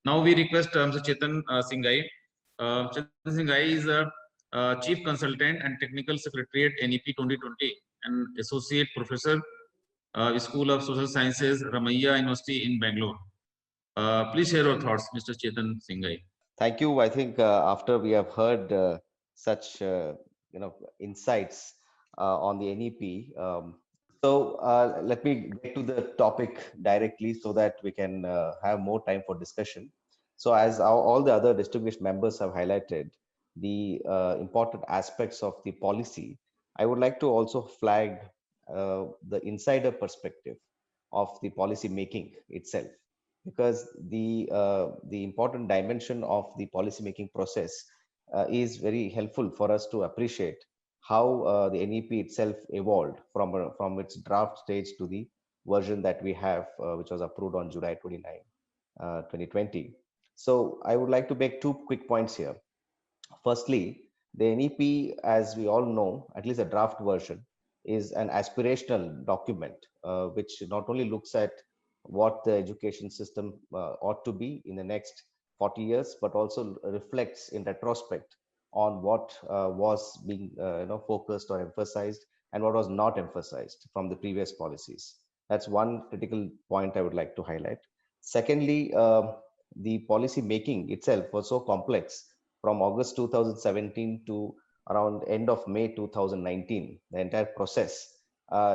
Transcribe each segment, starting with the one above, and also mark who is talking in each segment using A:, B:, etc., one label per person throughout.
A: Now we request Mr. Chetan Singhai. Chetan Singhai is a Chief Consultant and Technical Secretary at NEP 2020 and Associate Professor, School of Social Sciences, Ramaiah University in Bangalore. Please share your thoughts, Mr. Chetan Singhai.
B: Thank you. I think after we have heard such insights on the NEP, let me get to the topic directly so that we can have more time for discussion. So, as all the other distinguished members have highlighted the important aspects of the policy, I would like to also flag the insider perspective of the policy making itself, because the important dimension of the policy making process is very helpful for us to appreciate how the NEP itself evolved from its draft stage to the version that we have, which was approved on July 29, 2020. So I would like to make two quick points here. Firstly, the NEP, as we all know, at least a draft version, is an aspirational document which not only looks at what the education system ought to be in the next 40 years, but also reflects in retrospect on what was being focused or emphasized and what was not emphasized from the previous policies. That's one critical point I would like to highlight. Secondly, the policy making itself was so complex from August 2017 to around end of May 2019. The entire process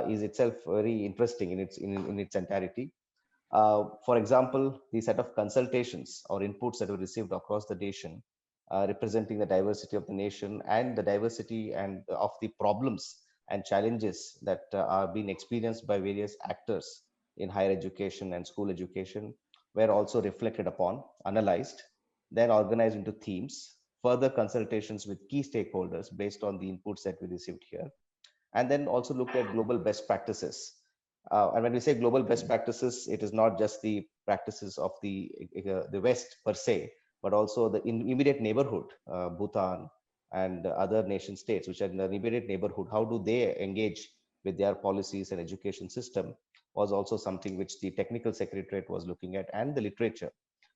B: is itself very interesting in its entirety. For example, the set of consultations or inputs that were received across the nation, representing the diversity of the nation and the diversity and of the problems and challenges that are being experienced by various actors in higher education and school education, were also reflected upon, analyzed, then organized into themes, further consultations with key stakeholders based on the inputs that we received here, and then also looked at global best practices. And when we say global best practices, it is not just the practices of the West per se, but also the immediate neighborhood, Bhutan and other nation states, which are in the immediate neighborhood. How do they engage with their policies and education system was also something which the technical secretariat was looking at, and the literature.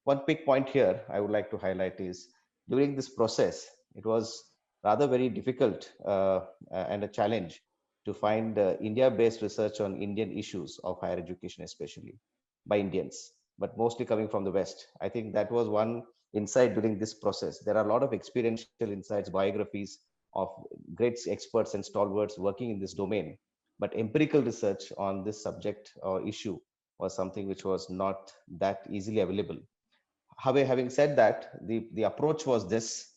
B: One quick point here I would like to highlight is during this process, it was rather very difficult and a challenge to find India-based research on Indian issues of higher education, especially by Indians, but mostly coming from the West. I think that was one insight during this process. There are a lot of experiential insights, biographies of great experts and stalwarts working in this domain, but empirical research on this subject or issue was something which was not that easily available. However, having said that, the approach was this,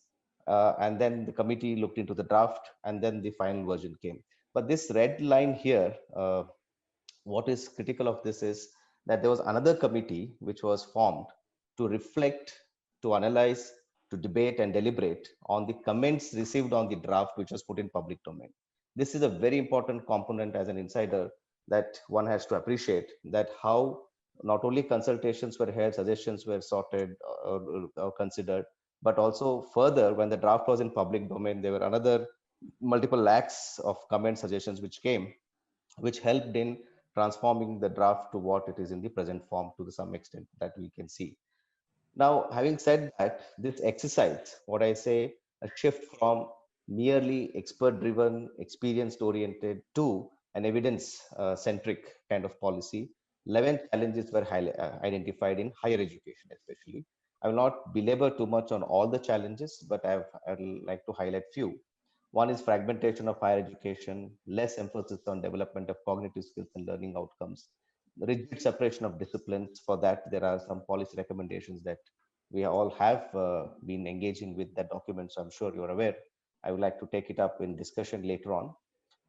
B: and then the committee looked into the draft, and then the final version came. But this red line here, what is critical of this is that there was another committee which was formed to reflect, to analyze, to debate and deliberate on the comments received on the draft which was put in public domain. This is a very important component as an insider that one has to appreciate, that how not only consultations were held, suggestions were sorted or considered, but also further when the draft was in public domain, there were another multiple lakhs of comment suggestions which came, which helped in transforming the draft to what it is in the present form to some extent that we can see. Now, having said that, this exercise, what I say, a shift from merely expert driven, experienced oriented to an evidence centric kind of policy, 11 challenges were identified in higher education, especially. I will not belabor too much on all the challenges, but I'd like to highlight few. One is fragmentation of higher education, less emphasis on development of cognitive skills and learning outcomes, rigid separation of disciplines. For that, there are some policy recommendations that we all have been engaging with that document. So I'm sure you're aware. I would like to take it up in discussion later on.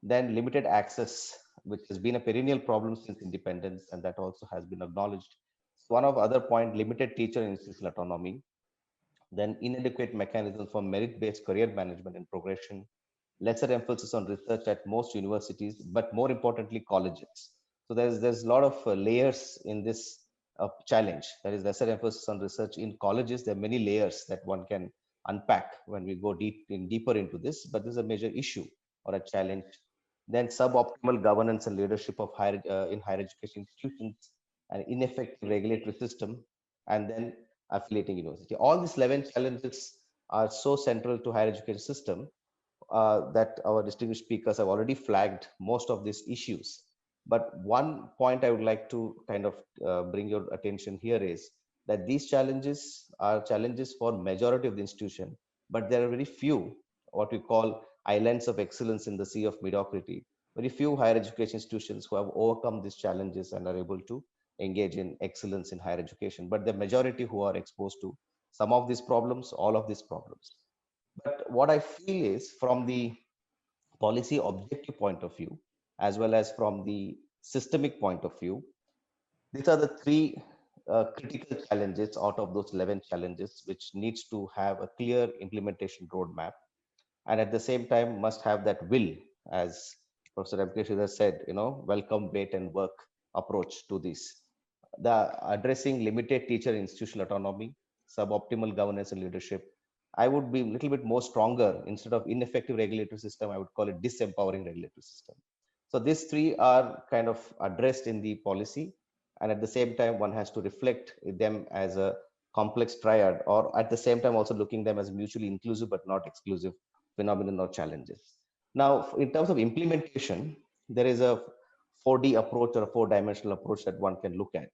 B: Then limited access, which has been a perennial problem since independence, and that also has been acknowledged. One of other point, limited teacher and institutional autonomy, then inadequate mechanisms for merit-based career management and progression, lesser emphasis on research at most universities, but more importantly, colleges. So there's a lot of layers in this challenge. There is lesser emphasis on research in colleges. There are many layers that one can unpack when we go deeper into this, but this is a major issue or a challenge. Then suboptimal governance and leadership of in higher education institutions, an ineffective regulatory system, and then affiliating university. All these 11 challenges are so central to higher education system that our distinguished speakers have already flagged most of these issues. But one point I would like to kind of bring your attention here is that these challenges are challenges for majority of the institution, but there are very few what we call islands of excellence in the sea of mediocrity. Very few higher education institutions who have overcome these challenges and are able to engage in excellence in higher education. But the majority who are exposed to some of these problems, all of these problems. But what I feel is from the policy objective point of view, as well as from the systemic point of view, these are the three critical challenges out of those 11 challenges, which needs to have a clear implementation roadmap, and at the same time must have that will, as Professor Ramkesh has said, welcome, wait, and work approach to this. The addressing limited teacher institutional autonomy, suboptimal governance and leadership. I would be a little bit more stronger. Instead of ineffective regulatory system, I would call it disempowering regulatory system. So these three are kind of addressed in the policy, and at the same time, one has to reflect them as a complex triad, or at the same time also looking them as mutually inclusive but not exclusive phenomenon or challenges. Now, in terms of implementation, there is a 4D approach or a four-dimensional approach that one can look at.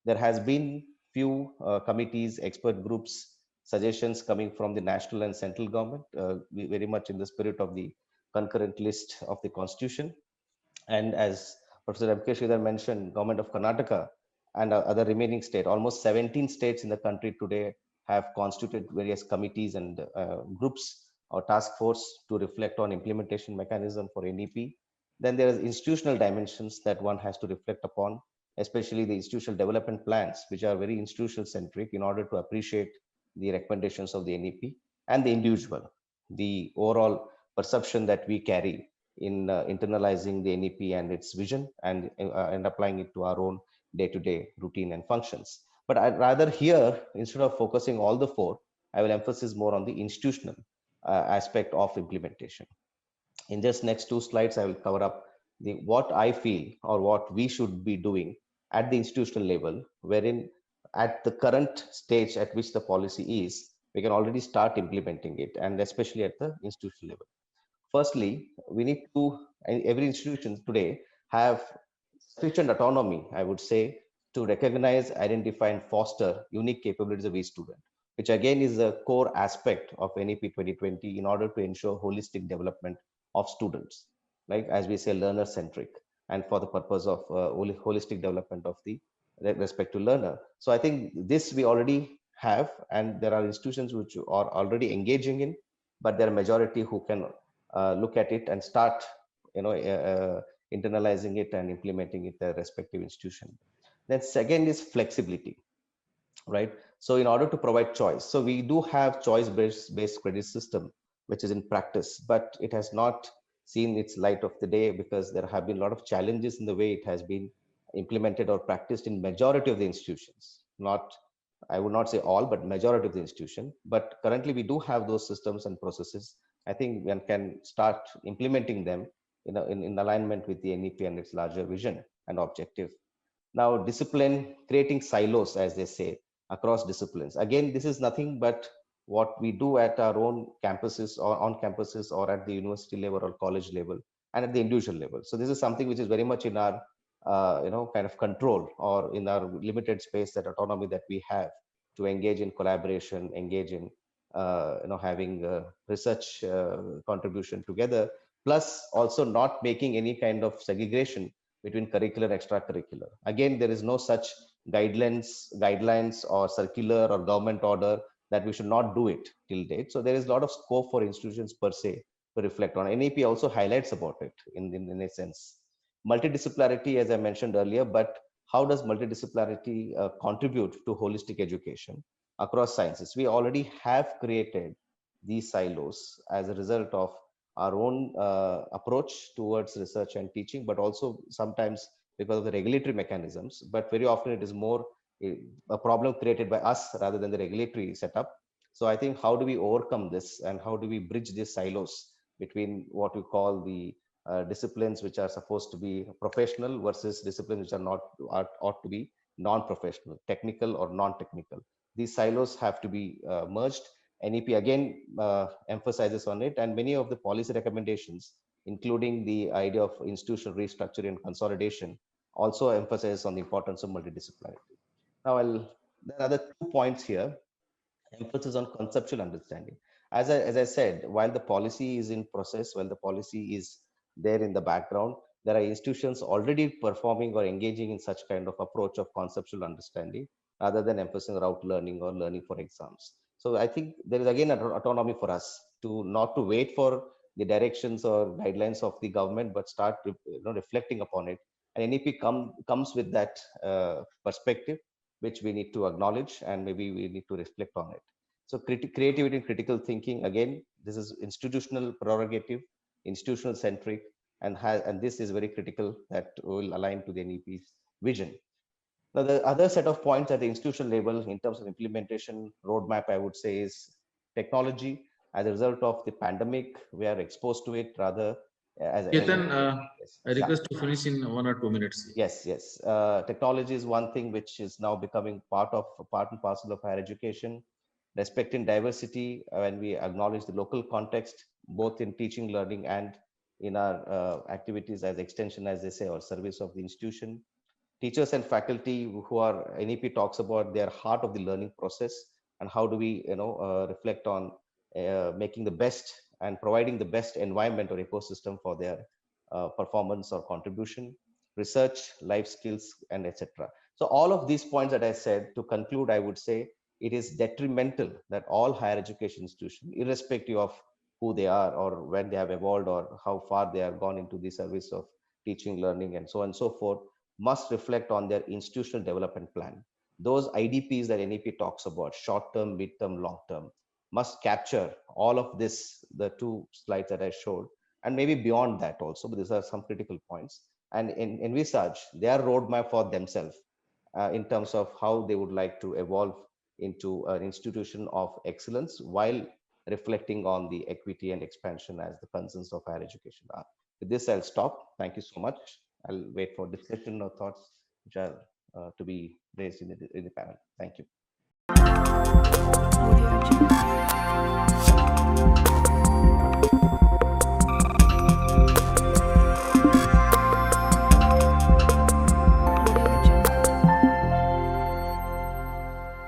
B: There has been few committees, expert groups, suggestions coming from the national and central government, very much in the spirit of the concurrent list of the constitution. And as Professor Ramkesh Sridhar mentioned, government of Karnataka and other remaining state, almost 17 states in the country today have constituted various committees and groups or task force to reflect on implementation mechanism for NEP. Then there is institutional dimensions that one has to reflect upon, especially the institutional development plans, which are very institutional centric in order to appreciate the recommendations of the NEP, and the individual, the overall perception that we carry in internalizing the NEP and its vision, and applying it to our own day-to-day routine and functions. But I'd rather here, instead of focusing all the four, I will emphasize more on the institutional aspect of implementation. In just next two slides, I will cover up the what I feel or what we should be doing at the institutional level, wherein at the current stage at which the policy is, we can already start implementing it, and especially at the institutional level. Firstly, we need to, every institution today have sufficient autonomy, I would say, to recognize, identify, and foster unique capabilities of each student, which again is a core aspect of NEP 2020 in order to ensure holistic development of students, like as we say, learner centric, and for the purpose of holistic development of the respective learner. So I think this we already have, and there are institutions which are already engaging in, but there are majority who can look at it and start internalizing it and implementing it their respective institution. Then second is flexibility, right? So in order to provide choice, so we do have choice based credit system which is in practice, but it has not seen its light of the day because there have been a lot of challenges in the way it has been implemented or practiced in majority of the institutions. Not, I would not say all, but majority of the institution. But currently we do have those systems and processes. I think one can start implementing them in alignment with the NEP and its larger vision and objective. Now, discipline, creating silos, as they say, across disciplines. Again, this is nothing but what we do at our own campuses or on campuses or at the university level or college level and at the individual level. So this is something which is very much in our, kind of control, or in our limited space, that autonomy that we have to engage in collaboration, engage in, having research contribution together, plus also not making any kind of segregation between curricular and extracurricular. Again, there is no such guidelines or circular or government order that we should not do it till date. So there is a lot of scope for institutions per se to reflect on. NEP also highlights about it in a sense. Multidisciplinarity, as I mentioned earlier, but how does multidisciplinarity contribute to holistic education across sciences? We already have created these silos as a result of our own approach towards research and teaching, but also sometimes because of the regulatory mechanisms. But very often it is more a problem created by us rather than the regulatory setup. So I think, how do we overcome this, and how do we bridge these silos between what we call the disciplines which are supposed to be professional versus disciplines which are not ought to be non-professional, technical or non-technical. these silos have to be merged. NEP again emphasizes on it, and many of the policy recommendations, including the idea of institutional restructuring and consolidation, also emphasizes on the importance of multidisciplinarity. Now, there are other 2 points here. Emphasis on conceptual understanding. As I said, while the policy is in process, while the policy is there in the background, there are institutions already performing or engaging in such kind of approach of conceptual understanding rather than emphasizing route learning or learning for exams. So I think there is again an autonomy for us to not to wait for the directions or guidelines of the government, but start reflecting upon it. And NEP comes with that perspective, which we need to acknowledge, and maybe we need to reflect on it. So creativity and critical thinking, again, this is institutional prerogative, institutional centric, and this is very critical that will align to the NEP's vision. Now, the other set of points at the institutional level in terms of implementation roadmap, I would say, is technology. As a result of the pandemic, we are exposed to it rather as
A: Chetan,
B: yes.
A: I request to finish in 1 or 2 minutes.
B: Yes, yes. Technology is one thing which is now becoming part and parcel of higher education. Respecting diversity, when we acknowledge the local context, both in teaching, learning, and in our activities as extension, as they say, or service of the institution. Teachers and faculty who are NEP talks about, their heart of the learning process, and how do we reflect on making the best and providing the best environment or ecosystem for their performance or contribution, research, life skills, and etc. So all of these points that I said, to conclude, I would say it is detrimental that all higher education institutions, irrespective of who they are or when they have evolved or how far they have gone into the service of teaching, learning, and so on and so forth, must reflect on their institutional development plan. Those IDPs that NEP talks about, short-term, mid-term, long-term, must capture all of this, the 2 slides that I showed, and maybe beyond that also, but these are some critical points, and envisage their roadmap for themselves in terms of how they would like to evolve into an institution of excellence while reflecting on the equity and expansion as the concerns of higher education are. With this, I'll stop. Thank you so much. I'll wait for discussion or thoughts which are to be raised in the panel. Thank you.